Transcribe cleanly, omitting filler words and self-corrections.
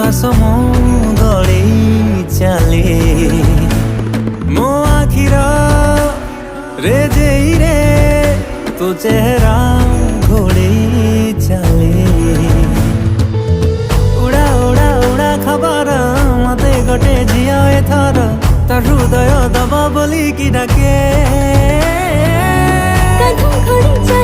श्वास मो गड़ी चले मो आखिर रे जेई रे तो चेहरा घोड़े चले उड़ा उड़ा उड़ा खबर मते गोटे झिया एथर तार हृदय दबा बोली कि डाके कान्हा घड़ी